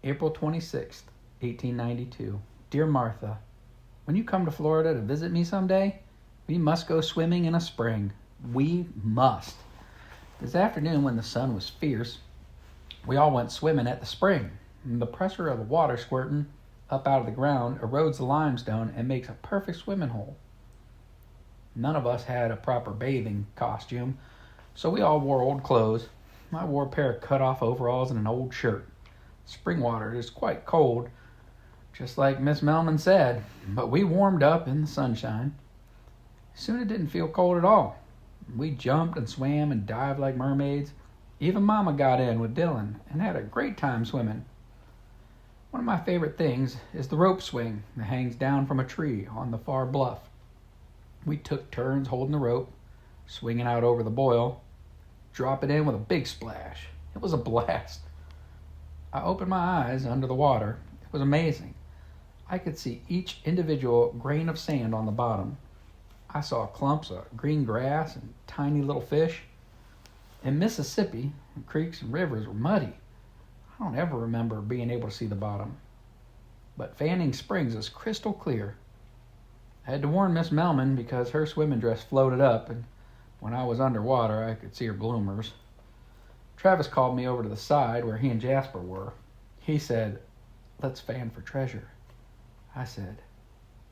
April 26th, 1892. Dear Martha, when you come to Florida to visit me someday, we must go swimming in a spring. We must. This afternoon, when the sun was fierce, we all went swimming at the spring. The pressure of the water squirting up out of the ground erodes the limestone and makes a perfect swimming hole. None of us had a proper bathing costume, so we all wore old clothes. I wore a pair of cut-off overalls and an old shirt. Spring water is quite cold, just like Miss Melman said, but we warmed up in the sunshine. Soon it didn't feel cold at all. We jumped and swam and dived like mermaids. Even Mama got in with Dylan and had a great time swimming. One of my favorite things is the rope swing that hangs down from a tree on the far bluff. We took turns holding the rope, swinging out over the boil, drop it in with a big splash. It was a blast. I opened my eyes under the water. It was amazing. I could see each individual grain of sand on the bottom. I saw clumps of green grass and tiny little fish. In Mississippi, creeks and rivers were muddy. I don't ever remember being able to see the bottom. But Fanning Springs is crystal clear. I had to warn Miss Melman because her swimming dress floated up, and when I was underwater, I could see her bloomers. Travis called me over to the side where he and Jasper were. He said, "Let's fan for treasure." I said,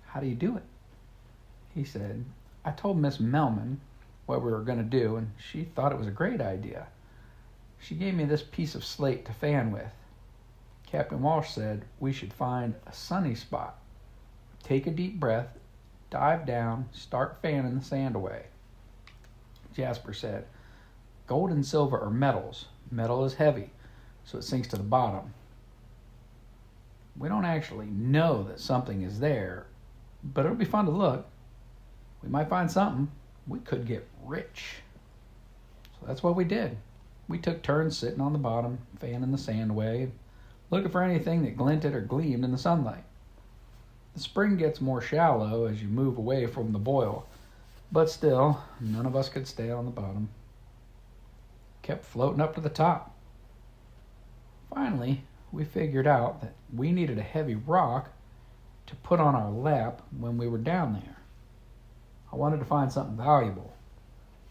"How do you do it?" He said, "I told Miss Melman what we were going to do, and she thought it was a great idea. She gave me this piece of slate to fan with. Captain Walsh said we should find a sunny spot, take a deep breath, dive down, start fanning the sand away." Jasper said, "Gold and silver are metals. Metal is heavy, so it sinks to the bottom. We don't actually know that something is there, but it'll be fun to look. We might find something. We could get rich." So that's what we did. We took turns sitting on the bottom, fanning the sand away, looking for anything that glinted or gleamed in the sunlight. The spring gets more shallow as you move away from the boil, but still, none of us could stay on the bottom. Kept floating up to the top. Finally, we figured out that we needed a heavy rock to put on our lap when we were down there. I wanted to find something valuable.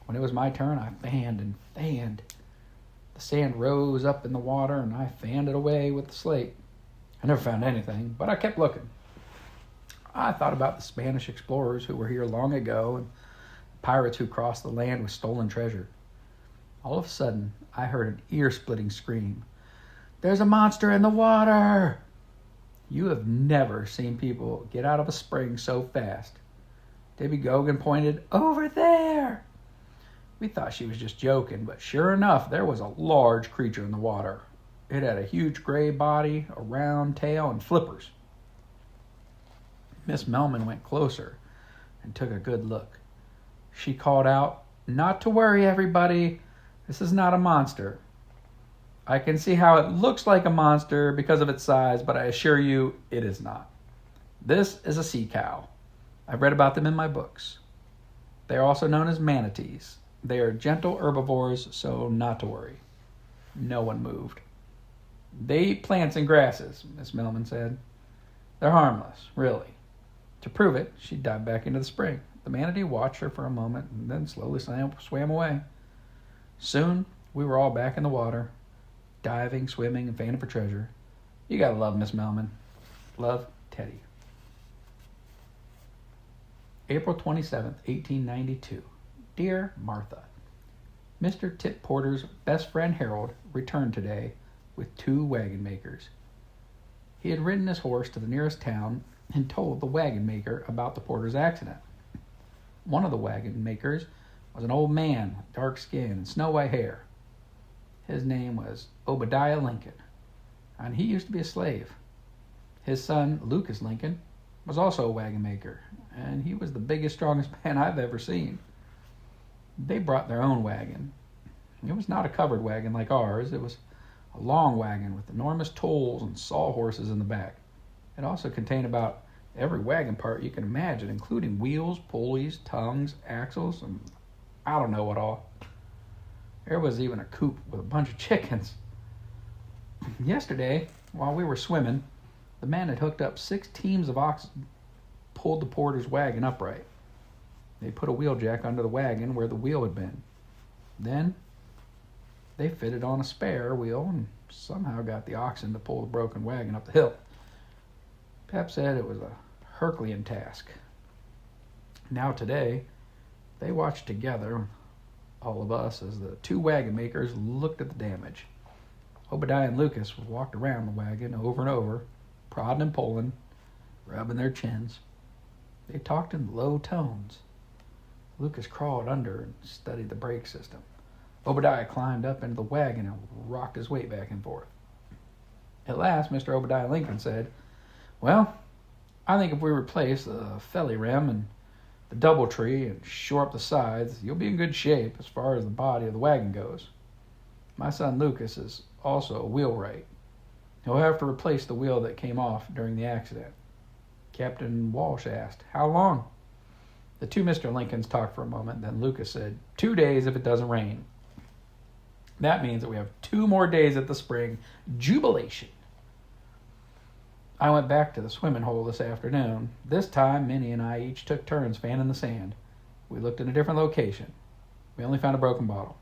When it was my turn, I fanned and fanned. The sand rose up in the water, and I fanned it away with the slate. I never found anything, but I kept looking. I thought about the Spanish explorers who were here long ago and the pirates who crossed the land with stolen treasure. All of a sudden, I heard an ear-splitting scream. "There's a monster in the water!" You have never seen people get out of a spring so fast. Debbie Gogan pointed, "Over there!" We thought she was just joking, but sure enough, there was a large creature in the water. It had a huge gray body, a round tail, and flippers. Miss Melman went closer and took a good look. She called out, "Not to worry, everybody. This is not a monster. I can see how it looks like a monster because of its size, but I assure you it is not. This is a sea cow. I've read about them in my books. They are also known as manatees. They are gentle herbivores, so not to worry." No one moved. "They eat plants and grasses," Miss Melman said. "They're harmless, really." To prove it, she dived back into the spring. The manatee watched her for a moment and then slowly swam away. Soon, we were all back in the water, diving, swimming, and fanning for treasure. You gotta love Miss Melman. Love, Teddy. April 27th, 1892. Dear Martha, Mr. Tip Porter's best friend Harold returned today with 2 wagon makers. He had ridden his horse to the nearest town and told the wagon maker about the Porter's accident. One of the wagon makers was an old man with dark skin and snow-white hair. His name was Obadiah Lincoln, and he used to be a slave. His son, Lucas Lincoln, was also a wagon maker, and he was the biggest, strongest man I've ever seen. They brought their own wagon. It was not a covered wagon like ours. It was a long wagon with enormous tools and sawhorses in the back. It also contained about every wagon part you can imagine, including wheels, pulleys, tongues, axles, and I don't know what all. There was even a coop with a bunch of chickens. Yesterday, while we were swimming, the man had hooked up 6 teams of oxen, pulled the porter's wagon upright. They put a wheel jack under the wagon where the wheel had been. Then they fitted on a spare wheel and somehow got the oxen to pull the broken wagon up the hill. Pep said it was a Herculean task. Now today, they watched together, all of us, as the 2 wagon makers looked at the damage. Bodain and Lucas walked around the wagon over and over, prodding and pulling, rubbing their chins. They talked in low tones. Lucas crawled under and studied the brake system. Obadiah climbed up into the wagon and rocked his weight back and forth. At last, Mr. Obadiah Lincoln said, "Well, I think if we replace the felly rim and the double tree and shore up the sides, you'll be in good shape as far as the body of the wagon goes. My son Lucas is also a wheelwright. He'll have to replace the wheel that came off during the accident." Captain Walsh asked, "How long?" The 2 Mr. Lincolns talked for a moment, then Lucas said, 2 days if it doesn't rain. That means that we have 2 more days at the spring jubilation. I went back to the swimming hole this afternoon. This time, Minnie and I each took turns fanning the sand. We looked in a different location. We only found a broken bottle.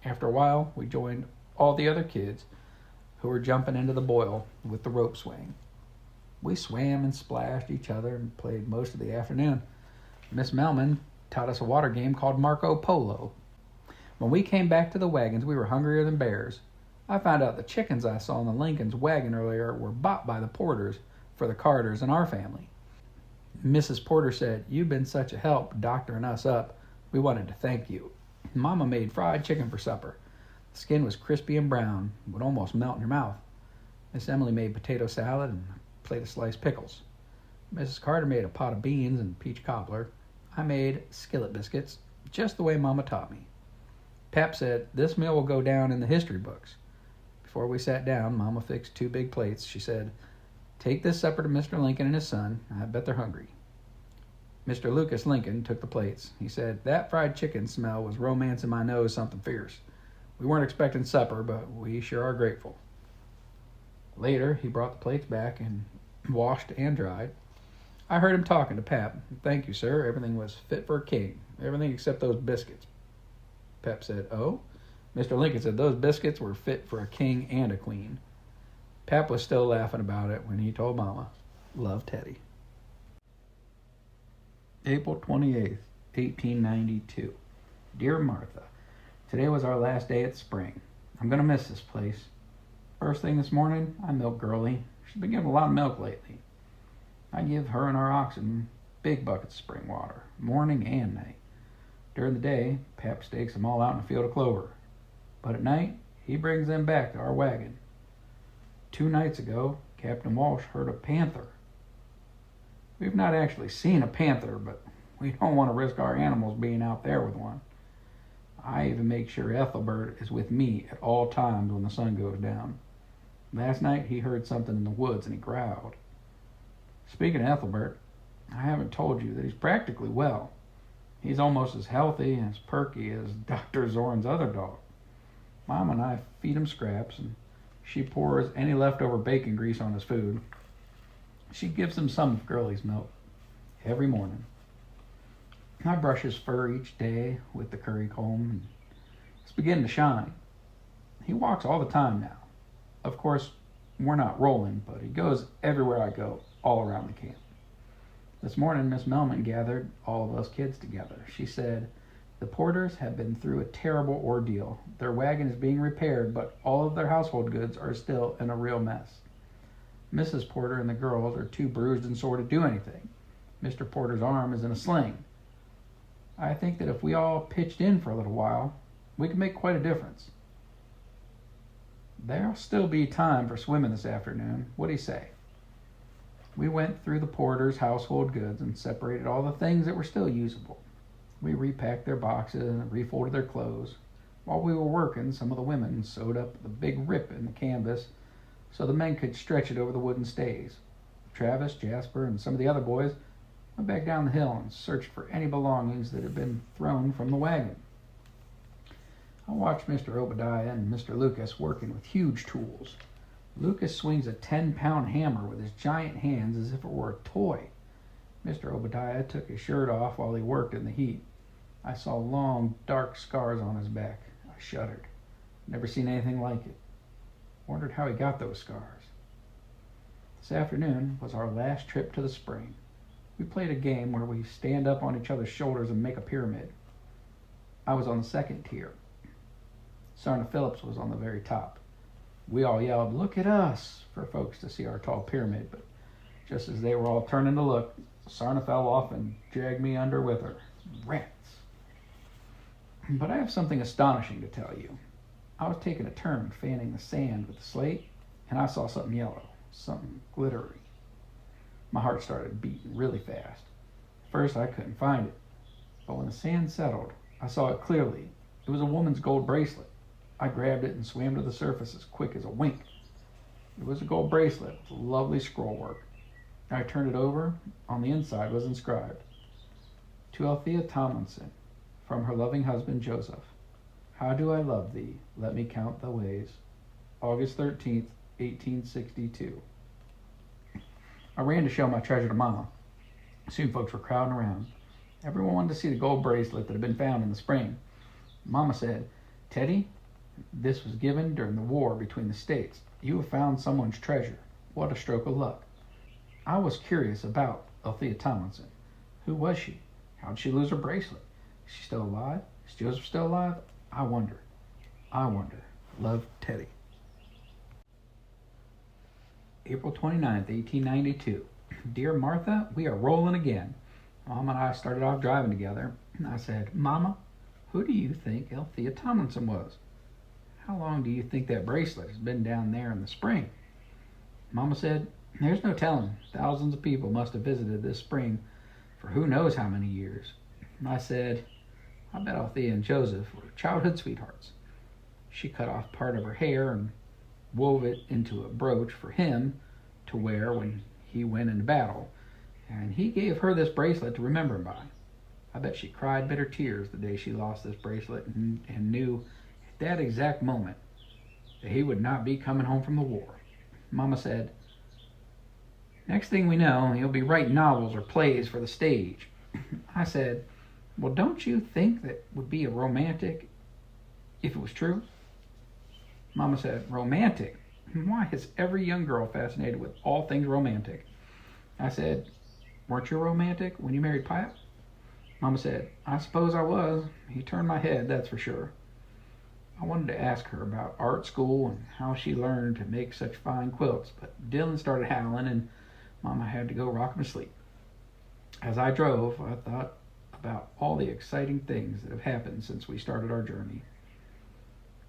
After a while, we joined all the other kids who were jumping into the boil with the rope swing. We swam and splashed each other and played most of the afternoon. Miss Melman taught us a water game called Marco Polo. When we came back to the wagons, we were hungrier than bears. I found out the chickens I saw in the Lincoln's wagon earlier were bought by the Porters for the Carters and our family. Mrs. Porter said, "You've been such a help doctoring us up. We wanted to thank you." Mama made fried chicken for supper. The skin was crispy and brown, would almost melt in your mouth. Miss Emily made potato salad and a plate of sliced pickles. Mrs. Carter made a pot of beans and peach cobbler. I made skillet biscuits, just the way Mama taught me. Pap said, "This meal will go down in the history books." Before we sat down, Mama fixed 2 big plates. She said, "Take this supper to Mr. Lincoln and his son. I bet they're hungry." Mr. Lucas Lincoln took the plates. He said, "That fried chicken smell was romancing my nose something fierce. We weren't expecting supper, but we sure are grateful." Later, he brought the plates back and washed and dried. I heard him talking to Pap. "Thank you, sir. Everything was fit for a king. Everything except those biscuits." Pep said, "Oh?" Mr. Lincoln said those biscuits were fit for a king and a queen. Pap was still laughing about it when he told Mama, "Love, Teddy." April 28th, 1892. Dear Martha, today was our last day at spring. I'm going to miss this place. First thing this morning, I milked Girlie. She's been giving a lot of milk lately. I give her and our oxen big buckets of spring water, morning and night. During the day, Pap stakes them all out in a field of clover. But at night, he brings them back to our wagon. 2 nights ago, Captain Walsh heard a panther. We've not actually seen a panther, but we don't want to risk our animals being out there with one. I even make sure Ethelbert is with me at all times when the sun goes down. Last night, he heard something in the woods and he growled. Speaking of Ethelbert, I haven't told you that he's practically well. He's almost as healthy and as perky as Dr. Zorn's other dog. Mom and I feed him scraps, and she pours any leftover bacon grease on his food. She gives him some of Girlie's milk every morning. I brush his fur each day with the curry comb, and it's beginning to shine. He walks all the time now. Of course, we're not rolling, but he goes everywhere I go, all around the camp. This morning, Miss Melman gathered all of us kids together. She said, "The Porters have been through a terrible ordeal. Their wagon is being repaired, but all of their household goods are still in a real mess. Mrs. Porter and the girls are too bruised and sore to do anything. Mr. Porter's arm is in a sling. I think that if we all pitched in for a little while, we could make quite a difference. There'll still be time for swimming this afternoon. What do you say?" We went through the Porters' household goods and separated all the things that were still usable. We repacked their boxes and refolded their clothes. While we were working, some of the women sewed up the big rip in the canvas so the men could stretch it over the wooden stays. Travis, Jasper, and some of the other boys went back down the hill and searched for any belongings that had been thrown from the wagon. I watched Mr. Obadiah and Mr. Lucas working with huge tools. Lucas swings a 10-pound hammer with his giant hands as if it were a toy. Mr. Obadiah took his shirt off while he worked in the heat. I saw long, dark scars on his back. I shuddered. Never seen anything like it. Wondered how he got those scars. This afternoon was our last trip to the spring. We played a game where we stand up on each other's shoulders and make a pyramid. I was on the second tier. Sergeant Phillips was on the very top. We all yelled, "Look at us," for folks to see our tall pyramid, but just as they were all turning to look, Sarna fell off and dragged me under with her. Rats. But I have something astonishing to tell you. I was taking a turn fanning the sand with the slate, and I saw something yellow, something glittery. My heart started beating really fast. First, I couldn't find it, but when the sand settled, I saw it clearly. It was a woman's gold bracelet. I grabbed it and swam to the surface as quick as a wink. It was a gold bracelet with lovely scroll work. I turned it over. On the inside was inscribed, "To Althea Tomlinson, from her loving husband Joseph. How do I love thee? Let me count the ways. August 13th, 1862. I ran to show my treasure to Mama. Soon folks were crowding around. Everyone wanted to see the gold bracelet that had been found in the spring. Mama said, "Teddy, this was given during the war between the states. You have found someone's treasure. What a stroke of luck." I was curious about Althea Tomlinson. Who was she? How did she lose her bracelet? Is she still alive? Is Joseph still alive? I wonder. Love, Teddy. April 29th, 1892. Dear Martha, we are rolling again. Mom and I started off driving together. I said, "Mama, who do you think Althea Tomlinson was? How long do you think that bracelet has been down there in the spring?" Mama said, "There's no telling. Thousands of people must have visited this spring for who knows how many years." I said, "I bet Althea and Joseph were childhood sweethearts. She cut off part of her hair and wove it into a brooch for him to wear when he went into battle, and he gave her this bracelet to remember him by. I bet she cried bitter tears the day she lost this bracelet and knew at that exact moment that he would not be coming home from the war." Mama said, "Next thing we know, he'll be writing novels or plays for the stage." I said, "Well, don't you think that would be a romantic if it was true?" Mama said, "Romantic? Why is every young girl fascinated with all things romantic?" I said, "Weren't you romantic when you married Pap?" Mama said, "I suppose I was. He turned my head, that's for sure." I wanted to ask her about art school and how she learned to make such fine quilts, but Dylan started howling and Mama had to go rock him to sleep. As I drove, I thought about all the exciting things that have happened since we started our journey.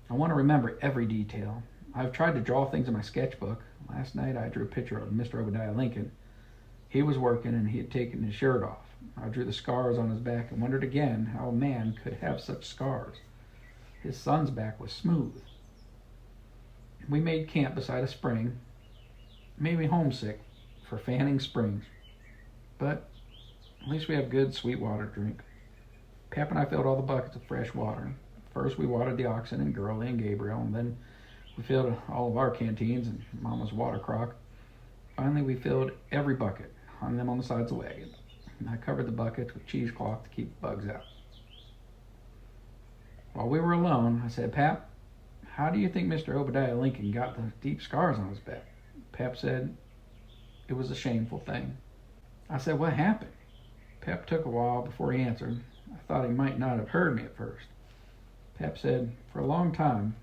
I want to remember every detail. I've tried to draw things in my sketchbook. Last night I drew a picture of Mr. Obadiah Lincoln. He was working and he had taken his shirt off. I drew the scars on his back and wondered again how a man could have such scars. His son's back was smooth. We made camp beside a spring. It made me homesick for Fanning Springs. But at least we have good sweet water to drink. Pap and I filled all the buckets of fresh water. First we watered the oxen and Gurley and Gabriel, and then we filled all of our canteens and Mama's water crock. Finally we filled every bucket, hung them on the sides of the wagon. And I covered the buckets with cheesecloth to keep bugs out. While we were alone, I said, "Pap, how do you think Mr. Obadiah Lincoln got the deep scars on his back?" Pap said, "It was a shameful thing." I said, "What happened?" Pap took a while before he answered. I thought he might not have heard me at first. Pap said, "For a long time,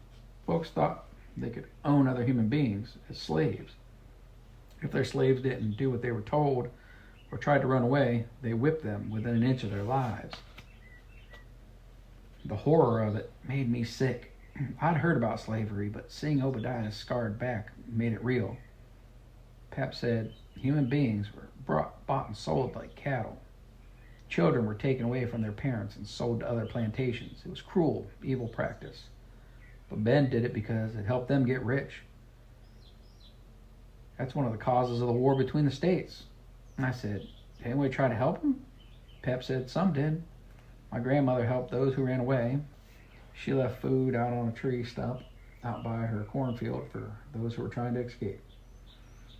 folks thought they could own other human beings as slaves. If their slaves didn't do what they were told or tried to run away, they whipped them within an inch of their lives. The horror of it made me sick. I'd heard about slavery, but seeing Obadiah's scarred back made it real." Pap said, "Human beings were bought and sold like cattle. Children were taken away from their parents and sold to other plantations. It was cruel, evil practice. But Ben did it because it helped them get rich. That's one of the causes of the war between the states." And I said, "Did anyone try to help him?" Pap said, "Some did. My grandmother helped those who ran away. She left food out on a tree stump out by her cornfield for those who were trying to escape.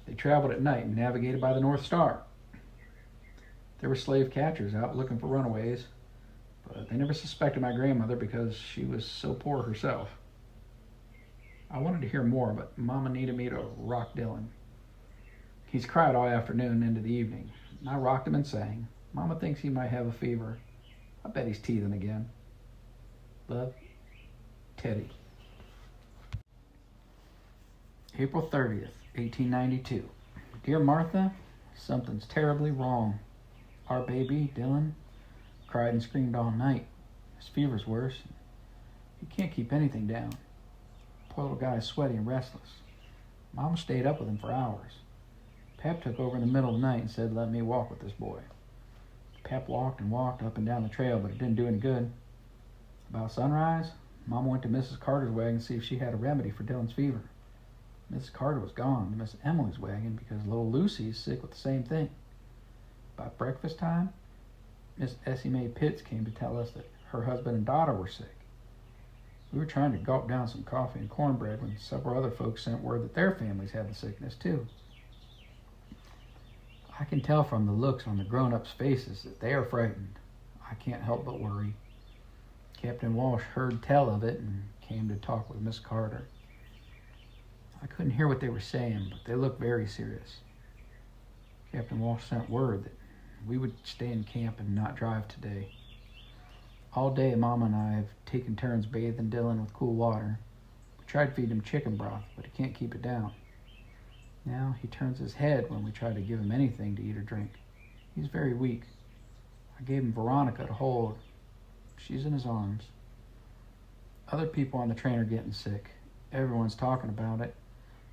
They traveled at night and navigated by the North Star. There were slave catchers out looking for runaways, but they never suspected my grandmother because she was so poor herself. I wanted to hear more, but Mama needed me to rock Dylan. He's cried all afternoon into the evening. I rocked him and sang. Mama thinks he might have a fever. I bet he's teething again. Love, Teddy. April 30th, 1892. Dear Martha, something's terribly wrong. Our baby, Dylan, cried and screamed all night. His fever's worse. He can't keep anything down. Poor little guy is sweaty and restless. Mama stayed up with him for hours. Pap took over in the middle of the night and said, let me walk with this boy. Pap walked and walked up and down the trail, but it didn't do any good. About sunrise, Mama went to Mrs. Carter's wagon to see if she had a remedy for Dylan's fever. Mrs. Carter was gone to Miss Emily's wagon because little Lucy's sick with the same thing. By breakfast time, Miss Essie Mae Pitts came to tell us that her husband and daughter were sick. We were trying to gulp down some coffee and cornbread when several other folks sent word that their families had the sickness too. I can tell from the looks on the grown-ups' faces that they are frightened. I can't help but worry. Captain Walsh heard tell of it and came to talk with Miss Carter. I couldn't hear what they were saying, but they looked very serious. Captain Walsh sent word that we would stay in camp and not drive today. All day, Mama and I have taken turns bathing Dylan with cool water. We tried to feed him chicken broth, but he can't keep it down. Now he turns his head when we try to give him anything to eat or drink. He's very weak. I gave him Veronica to hold. She's in his arms. Other people on the train are getting sick. Everyone's talking about it.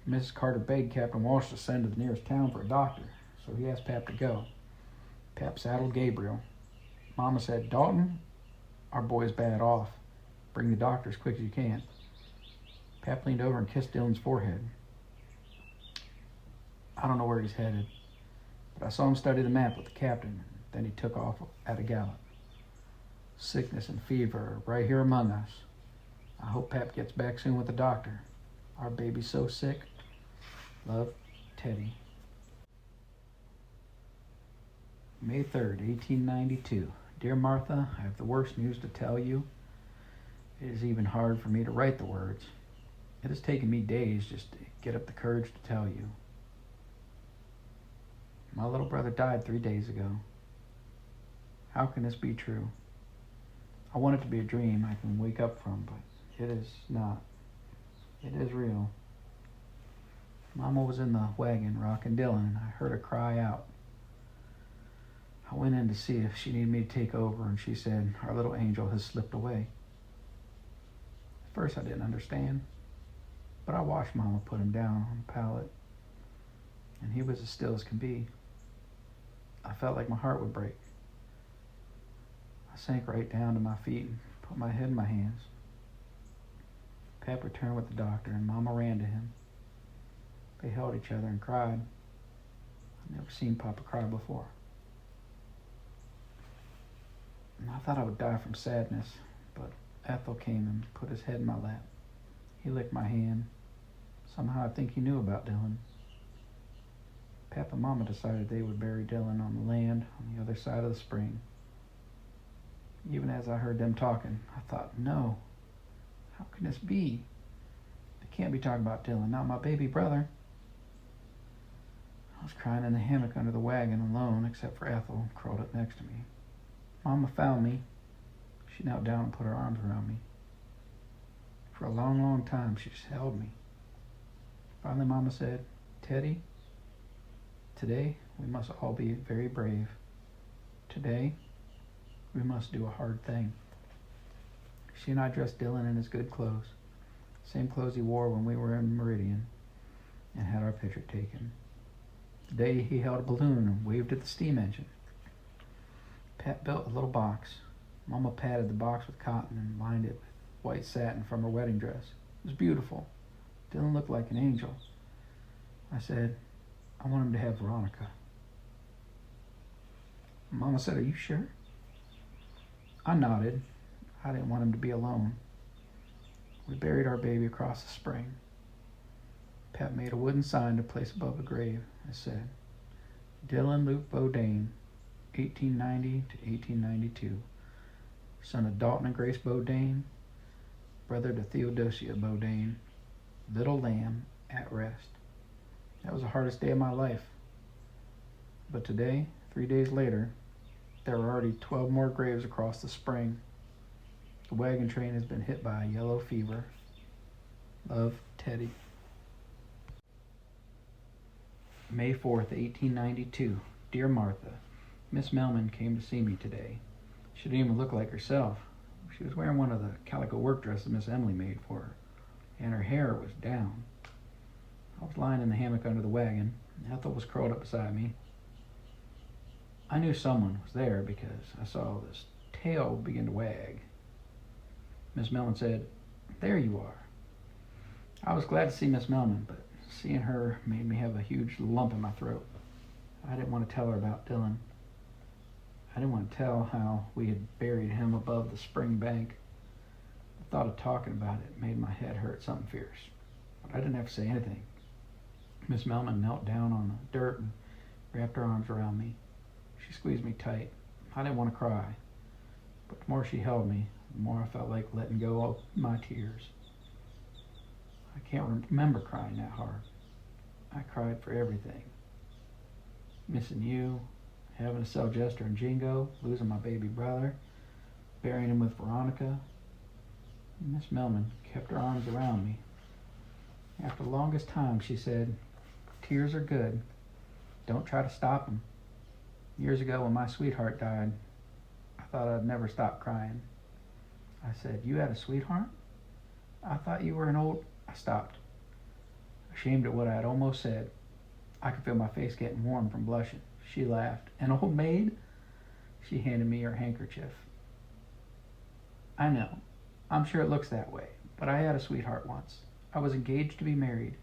Mrs. Carter begged Captain Walsh to send to the nearest town for a doctor, so he asked Pap to go. Pap saddled Gabriel. Mama said, Dalton, our boy's bad off. Bring the doctor as quick as you can. Pap leaned over and kissed Dylan's forehead. I don't know where he's headed, but I saw him study the map with the captain. Then he took off at a gallop. Sickness and fever are right here among us. I hope Pap gets back soon with the doctor. Our baby's so sick. Love, Teddy. May 3rd, 1892. Dear Martha, I have the worst news to tell you. It is even hard for me to write the words. It has taken me days just to get up the courage to tell you. My little brother died 3 days ago. How can this be true? I want it to be a dream I can wake up from, but it is not. It is real. Mama was in the wagon rocking Dylan, and I heard her cry out. I went in to see if she needed me to take over, and she said, our little angel has slipped away. At first I didn't understand, but I watched Mama put him down on the pallet, and he was as still as can be. I felt like my heart would break. I sank right down to my feet and put my head in my hands. Pap returned with the doctor, and Mama ran to him. They held each other and cried. I've never seen Papa cry before. And I thought I would die from sadness, but Ethel came and put his head in my lap. He licked my hand. Somehow I think he knew about Dylan. Pap and Mama decided they would bury Dylan on the land on the other side of the spring. Even as I heard them talking, I thought, no, how can this be? They can't be talking about Dylan, not my baby brother. I was crying in the hammock under the wagon alone, except for Ethel, curled up next to me. Mama found me. She knelt down and put her arms around me. For a long, long time, she just held me. Finally, Mama said, Teddy, today we must all be very brave. Today, we must do a hard thing. She and I dressed Dylan in his good clothes, same clothes he wore when we were in Meridian, and had our picture taken. Today he held a balloon and waved at the steam engine. Pat built a little box. Mama padded the box with cotton and lined it with white satin from her wedding dress. It was beautiful. Dylan looked like an angel. I said, I want him to have Veronica. Mama said, are you sure? I nodded. I didn't want him to be alone. We buried our baby across the spring. Pat made a wooden sign to place above the grave. It said, Dylan Luke Bodain, 1890 to 1892, son of Dalton and Grace Bodain, brother to Theodosia Bodain, little lamb at rest. That was the hardest day of my life. But today, 3 days later, there were already 12 more graves across the spring. The wagon train has been hit by a yellow fever. Love, Teddy. May 4th, 1892. Dear Martha, Miss Melman came to see me today. She didn't even look like herself. She was wearing one of the calico work dresses Miss Emily made for her, and her hair was down. I was lying in the hammock under the wagon. Ethel was curled up beside me. I knew someone was there because I saw this tail begin to wag. Miss Melman said, There you are. I was glad to see Miss Melman, but seeing her made me have a huge lump in my throat. I didn't want to tell her about Dylan. I didn't want to tell how we had buried him above the spring bank. The thought of talking about it made my head hurt something fierce. But I didn't have to say anything. Miss Melman knelt down on the dirt and wrapped her arms around me. She squeezed me tight. I didn't want to cry, but the more she held me, the more I felt like letting go of my tears. I can't remember crying that hard. I cried for everything. Missing you, having to sell Jester and Jingo, losing my baby brother, burying him with Veronica. Miss Melman kept her arms around me. After the longest time, she said, Tears are good. Don't try to stop them. Years ago when my sweetheart died, I thought I'd never stop crying. I said, You had a sweetheart? I thought you were an old... I stopped, ashamed at what I had almost said. I could feel my face getting warm from blushing. She laughed. An old maid? She handed me her handkerchief. I know. I'm sure it looks that way, but I had a sweetheart once. I was engaged to be married.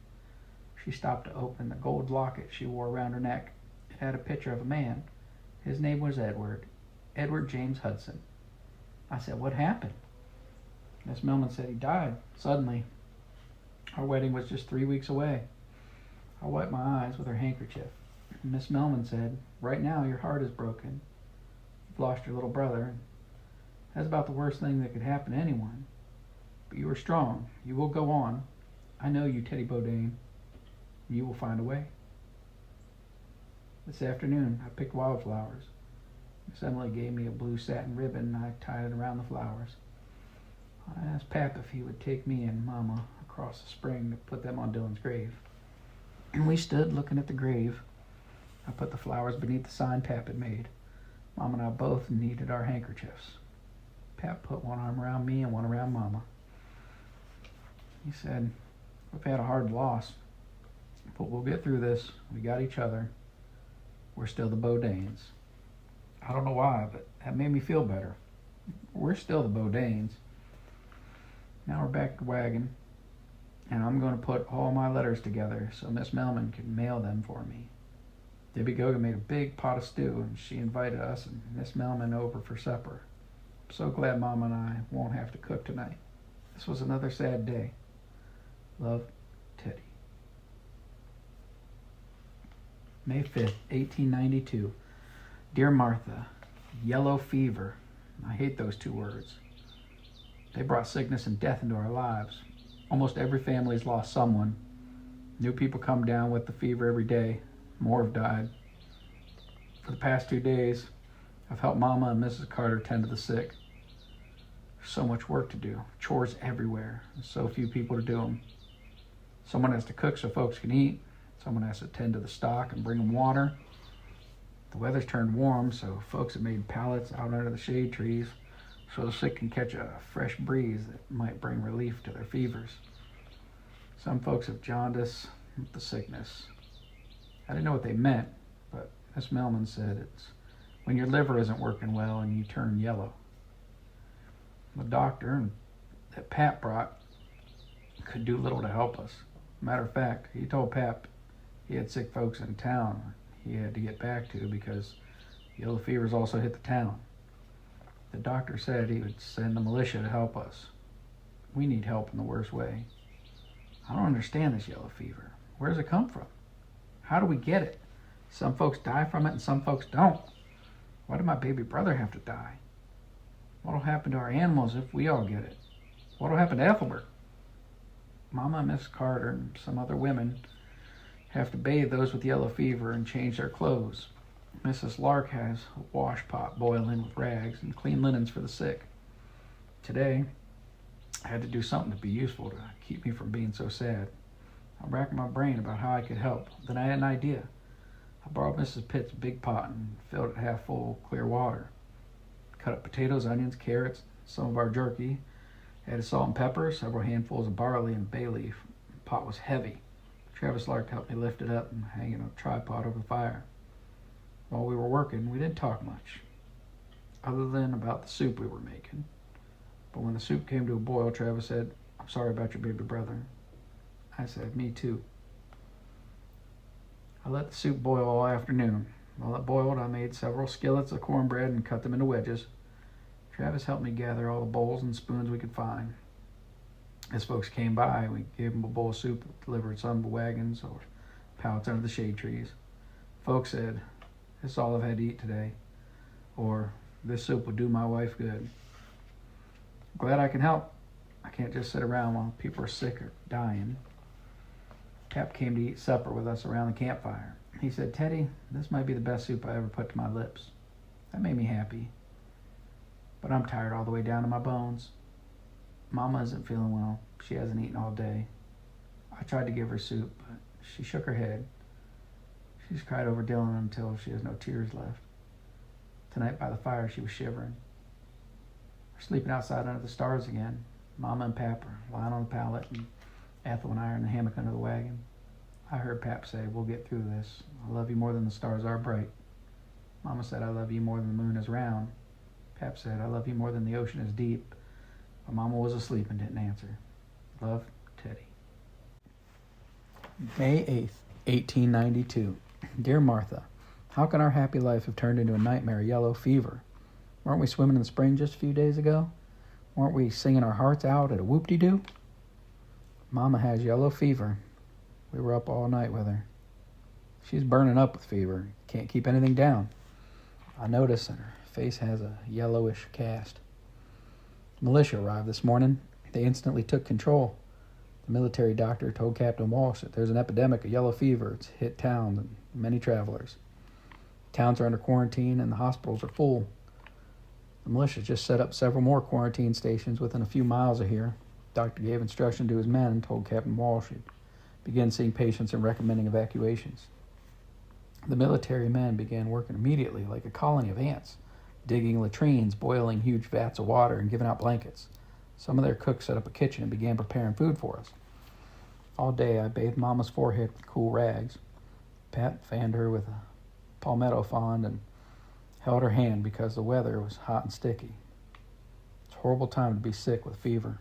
She stopped to open the gold locket she wore around her neck. It had a picture of a man. His name was Edward James Hudson. I said, What happened? Miss Melman said he died, suddenly. Our wedding was just 3 weeks away. I wiped my eyes with her handkerchief. Miss Melman said, Right now your heart is broken. You've lost your little brother. That's about the worst thing that could happen to anyone. But you are strong. You will go on. I know you, Teddy Bodain. You will find a way. This afternoon, I picked wildflowers. Miss Emily gave me a blue satin ribbon, and I tied it around the flowers. I asked Pap if he would take me and Mama across the spring to put them on Dylan's grave. And we stood looking at the grave. I put the flowers beneath the sign Pap had made. Mom and I both needed our handkerchiefs. Pap put one arm around me and one around Mama. He said, We've had a hard loss, but we'll get through this. We got each other. We're still the Bodains. I don't know why, but that made me feel better. We're still the Bodains. Now we're back to the wagon, and I'm going to put all my letters together so Miss Melman can mail them for me. Debbie Goga made a big pot of stew, and she invited us and Miss Melman over for supper. I'm so glad Mama and I won't have to cook tonight. This was another sad day. Love, Teddy. May 5th, 1892. Dear Martha, yellow fever. I hate those two words. They brought sickness and death into our lives. Almost every family's lost someone. New people come down with the fever every day. More have died. For the past 2 days, I've helped Mama and Mrs. Carter tend to the sick. There's so much work to do. Chores everywhere. And so few people to do them. Someone has to cook so folks can eat. Someone has to tend to the stock and bring them water. The weather's turned warm, so folks have made pallets out under the shade trees so the sick can catch a fresh breeze that might bring relief to their fevers. Some folks have jaundice with the sickness. I didn't know what they meant, but Miss Melman said it's when your liver isn't working well and you turn yellow. The doctor that Pap brought could do little to help us. Matter of fact, he told Pap he had sick folks in town he had to get back to because yellow fevers also hit the town. The doctor said he would send the militia to help us. We need help in the worst way. I don't understand this yellow fever. Where does it come from? How do we get it? Some folks die from it and some folks don't. Why did my baby brother have to die? What'll happen to our animals if we all get it? What'll happen to Ethelbert? Mama and Miss Carter and some other women have to bathe those with yellow fever and change their clothes. Mrs. Lark has a wash pot boiling with rags and clean linens for the sick. Today, I had to do something to be useful to keep me from being so sad. I'm racking my brain about how I could help. Then I had an idea. I borrowed Mrs. Pitt's big pot and filled it half full of clear water. Cut up potatoes, onions, carrots, some of our jerky. Added salt and pepper, several handfuls of barley and bay leaf. The pot was heavy. Travis Lark helped me lift it up and hang it on a tripod over the fire. While we were working, we didn't talk much, other than about the soup we were making. But when the soup came to a boil, Travis said, "I'm sorry about your baby brother." I said, "Me too." I let the soup boil all afternoon. While it boiled, I made several skillets of cornbread and cut them into wedges. Travis helped me gather all the bowls and spoons we could find. As folks came by, we gave them a bowl of soup, delivered some to wagons or pallets under the shade trees. Folks said, "This is all I've had to eat today," or "This soup will do my wife good." Glad I can help. I can't just sit around while people are sick or dying. Pap came to eat supper with us around the campfire. He said, "Teddy, this might be the best soup I ever put to my lips." That made me happy. But I'm tired all the way down to my bones. Mama isn't feeling well. She hasn't eaten all day. I tried to give her soup, but she shook her head. She's cried over Dylan until she has no tears left. Tonight by the fire, she was shivering. We're sleeping outside under the stars again. Mama and Pap are lying on the pallet, and Ethel and I are in the hammock under the wagon. I heard Pap say, "We'll get through this. I love you more than the stars are bright." Mama said, "I love you more than the moon is round." Pap said, "I love you more than the ocean is deep." But Mama was asleep and didn't answer. Love, Teddy. May 8th, 1892. Dear Martha, how can our happy life have turned into a nightmare yellow fever? Weren't we swimming in the spring just a few days ago? Weren't we singing our hearts out at a whoop-de-doo? Mama has yellow fever. We were up all night with her. She's burning up with fever. Can't keep anything down. I notice that her face has a yellowish cast. The militia arrived this morning. They instantly took control. The military doctor told Captain Walsh that there's an epidemic of yellow fever. It's hit towns and many travelers. Towns are under quarantine and the hospitals are full. The militia just set up several more quarantine stations within a few miles of here. The doctor gave instruction to his men and told Captain Walsh he'd begin seeing patients and recommending evacuations. The military men began working immediately like a colony of ants, digging latrines, boiling huge vats of water, and giving out blankets. Some of their cooks set up a kitchen and began preparing food for us. All day I bathed Mama's forehead with cool rags. Pat fanned her with a palmetto frond and held her hand because the weather was hot and sticky. It's a horrible time to be sick with fever.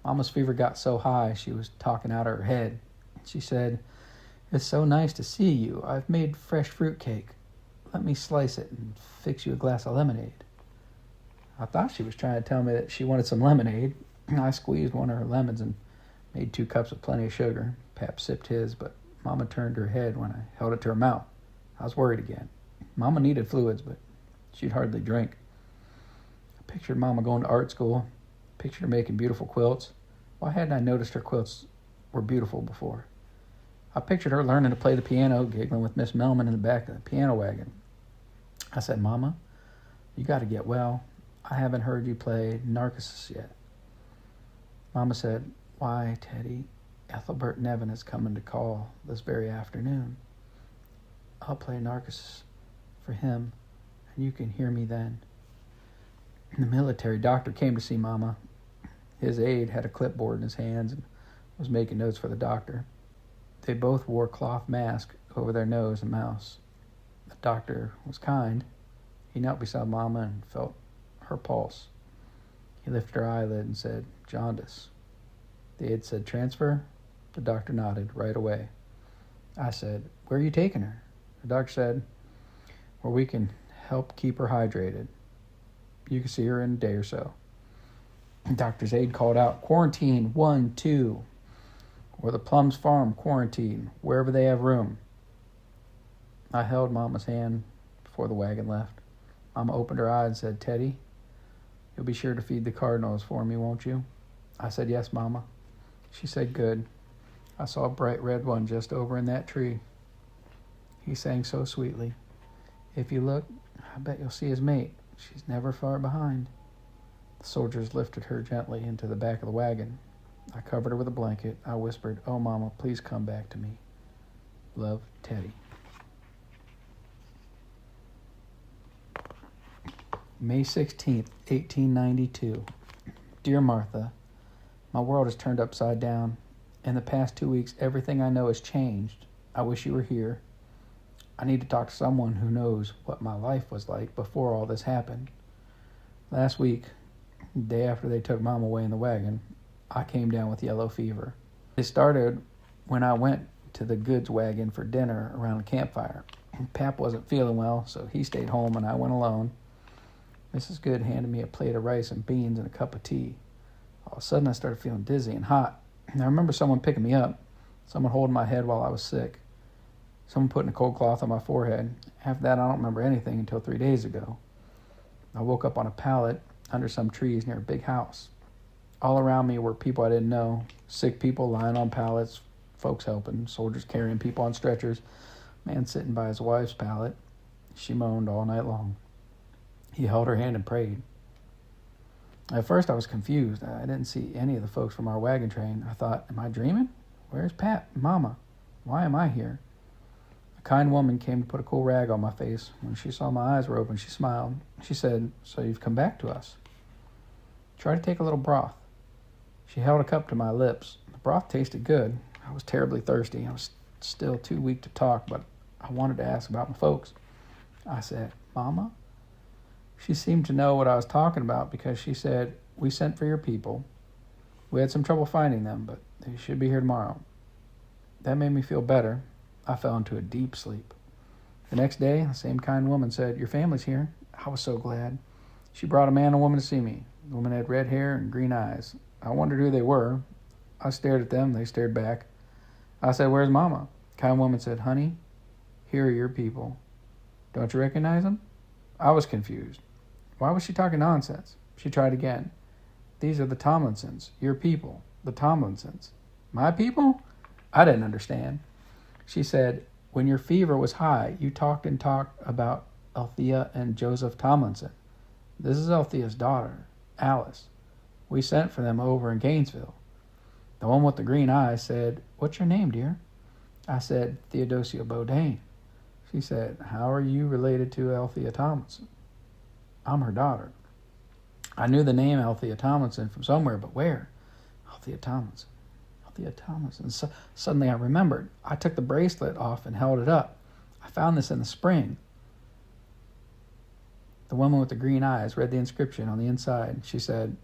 Mama's fever got so high she was talking out of her head. She said, "It's so nice to see you. I've made fresh fruit cake. Let me slice it and fix you a glass of lemonade." I thought she was trying to tell me that she wanted some lemonade. I squeezed one of her lemons and made 2 cups with plenty of sugar. Pap sipped his, but Mama turned her head when I held it to her mouth. I was worried again. Mama needed fluids, but she'd hardly drink. I pictured Mama going to art school, pictured her making beautiful quilts. Why hadn't I noticed her quilts were beautiful before? I pictured her learning to play the piano, giggling with Miss Melman in the back of the piano wagon. I said, "Mama, you got to get well. I haven't heard you play Narcissus yet." Mama said, "Why, Teddy, Ethelbert Nevin is coming to call this very afternoon. I'll play Narcissus for him, and you can hear me then." The military doctor came to see Mama. His aide had a clipboard in his hands and was making notes for the doctor. They both wore cloth masks over their nose and mouths. The doctor was kind. He knelt beside Mama and felt her pulse. He lifted her eyelid and said, "Jaundice." The aide said, "Transfer?" The doctor nodded right away. I said, "Where are you taking her?" The doctor said, "Where we can help keep her hydrated. You can see her in a day or so." Doctor's aide called out, "Quarantine 1, 2, or the Plums Farm quarantine, wherever they have room." I held Mama's hand before the wagon left. Mama opened her eyes and said, "Teddy, you'll be sure to feed the cardinals for me, won't you?" I said, "Yes, Mama." She said, "Good. I saw a bright red one just over in that tree." He sang so sweetly. "If you look, I bet you'll see his mate. She's never far behind." The soldiers lifted her gently into the back of the wagon. I covered her with a blanket. I whispered, "Oh, Mama, please come back to me. Love, Teddy." May 16th, 1892. Dear Martha, my world is turned upside down. In the past 2 weeks, everything I know has changed. I wish you were here. I need to talk to someone who knows what my life was like before all this happened. Last week, the day after they took Mom away in the wagon, I came down with yellow fever. It started when I went to the goods wagon for dinner around a campfire. Pap wasn't feeling well, so he stayed home and I went alone. Mrs. Good handed me a plate of rice and beans and a cup of tea. All of a sudden, I started feeling dizzy and hot. I remember someone picking me up, someone holding my head while I was sick, someone putting a cold cloth on my forehead. After that, I don't remember anything until 3 days ago. I woke up on a pallet under some trees near a big house. All around me were people I didn't know, sick people lying on pallets, folks helping, soldiers carrying people on stretchers, man sitting by his wife's pallet. She moaned all night long. He held her hand and prayed. At first, I was confused. I didn't see any of the folks from our wagon train. I thought, am I dreaming? Where's Pat and Mama? Why am I here? A kind woman came to put a cool rag on my face. When she saw my eyes were open, she smiled. She said, "So you've come back to us. Try to take a little broth." She held a cup to my lips. The broth tasted good. I was terribly thirsty. I was still too weak to talk, but I wanted to ask about my folks. I said, "Mama?" She seemed to know what I was talking about because she said, "We sent for your people. We had some trouble finding them, but they should be here tomorrow." That made me feel better. I fell into a deep sleep. The next day, the same kind woman said, "Your family's here." I was so glad. She brought a man and a woman to see me. The woman had red hair and green eyes. I wondered who they were. I stared at them. They stared back. I said, "Where's Mama?" The kind woman said, "Honey, here are your people. Don't you recognize them?" I was confused. Why was she talking nonsense? She tried again. "These are the Tomlinsons, your people, the Tomlinsons." My people? I didn't understand. She said, "When your fever was high, you talked about Althea and Joseph Tomlinson. This is Althea's daughter, Alice. We sent for them over in Gainesville." The one with the green eyes said, "What's your name, dear?" I said, "Theodosia Bodain." She said, "How are you related to Althea Tomlinson?" "I'm her daughter." I knew the name Althea Tomlinson from somewhere, but where? Althea Tomlinson. Althea Tomlinson. Suddenly I remembered. I took the bracelet off and held it up. I found this in the spring. The woman with the green eyes read the inscription on the inside. She said,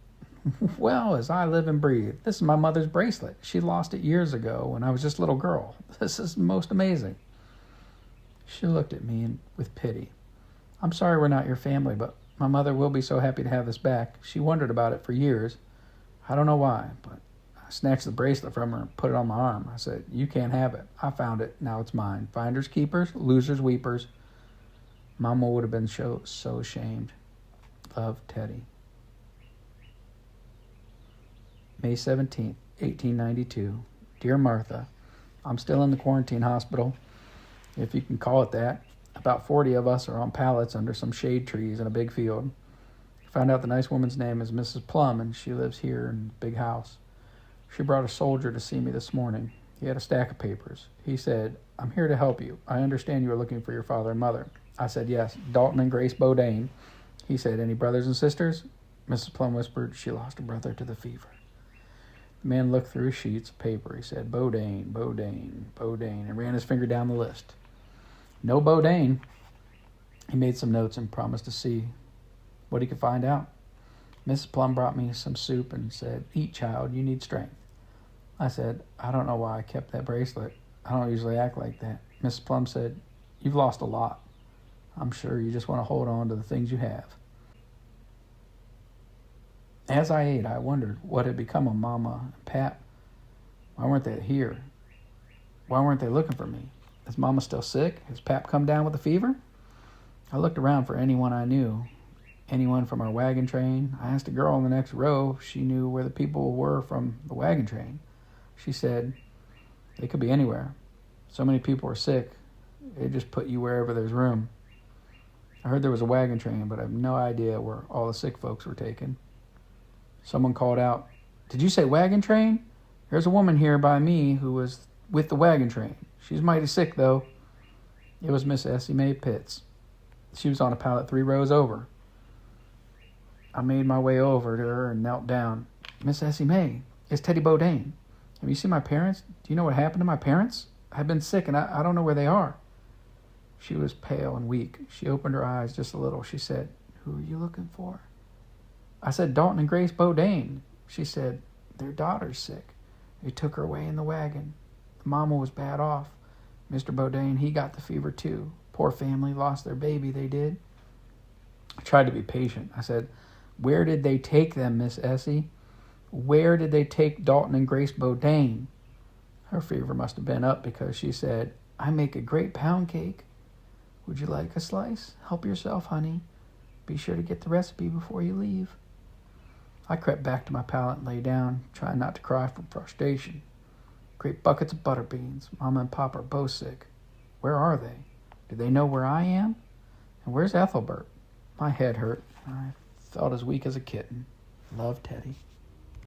"Well, as I live and breathe, this is my mother's bracelet. She lost it years ago when I was just a little girl. This is most amazing." She looked at me with pity. "I'm sorry we're not your family, but my mother will be so happy to have this back. She wondered about it for years. I don't know why, but I snatched the bracelet from her and put it on my arm. I said, 'You can't have it. I found it. Now it's mine. Finders keepers, losers weepers.' Mama would have been so ashamed. Love, Teddy." May 17th, 1892. Dear Martha, I'm still in the quarantine hospital, if you can call it that. About 40 of us are on pallets under some shade trees in a big field. I found out the nice woman's name is Mrs. Plum, and she lives here in the big house. She brought a soldier to see me this morning. He had a stack of papers. He said, "I'm here to help you. I understand you are looking for your father and mother." I said, "Yes, Dalton and Grace Bodain." He said, "Any brothers and sisters?" Mrs. Plum whispered, "She lost a brother to the fever." The man looked through sheets of paper. He said, "Bodain, Bodain, Bodain," and ran his finger down the list. No Bodain. He made some notes and promised to see what he could find out. Mrs. Plum brought me some soup and said, "Eat, child, you need strength." I said, "I don't know why I kept that bracelet. I don't usually act like that." Mrs. Plum said, "You've lost a lot. I'm sure you just want to hold on to the things you have." As I ate, I wondered what had become of Mama and Pap. Why weren't they here? Why weren't they looking for me? Is Mama still sick? Has Pap come down with a fever? I looked around for anyone I knew, anyone from our wagon train. I asked a girl in the next row if she knew where the people were from the wagon train. She said, they could be anywhere. So many people are sick, they just put you wherever there's room. I heard there was a wagon train, but I have no idea where all the sick folks were taken. Someone called out, "Did you say wagon train? There's a woman here by me who was with the wagon train. She's mighty sick, though." It was Miss Essie Mae Pitts. She was on a pallet 3 rows over. I made my way over to her and knelt down. "Miss Essie Mae, it's Teddy Bodain. Have you seen my parents? Do you know what happened to my parents? I've been sick and I don't know where they are." She was pale and weak. She opened her eyes just a little. She said, "Who are you looking for?" I said, "Dalton and Grace Bodain." She said, "Their daughter's sick. They took her away in the wagon. The mama was bad off. Mr. Bodain, he got the fever too. Poor family, lost their baby, they did." I tried to be patient. I said, "Where did they take them, Miss Essie? Where did they take Dalton and Grace Bodain?" Her fever must have been up because she said, "I make a great pound cake. Would you like a slice? Help yourself, honey. Be sure to get the recipe before you leave." I crept back to my pallet and lay down, trying not to cry from frustration. Great buckets of butter beans. Mama and Papa are both sick. Where are they? Do they know where I am? And where's Ethelbert? My head hurt. I felt as weak as a kitten. Love, Teddy.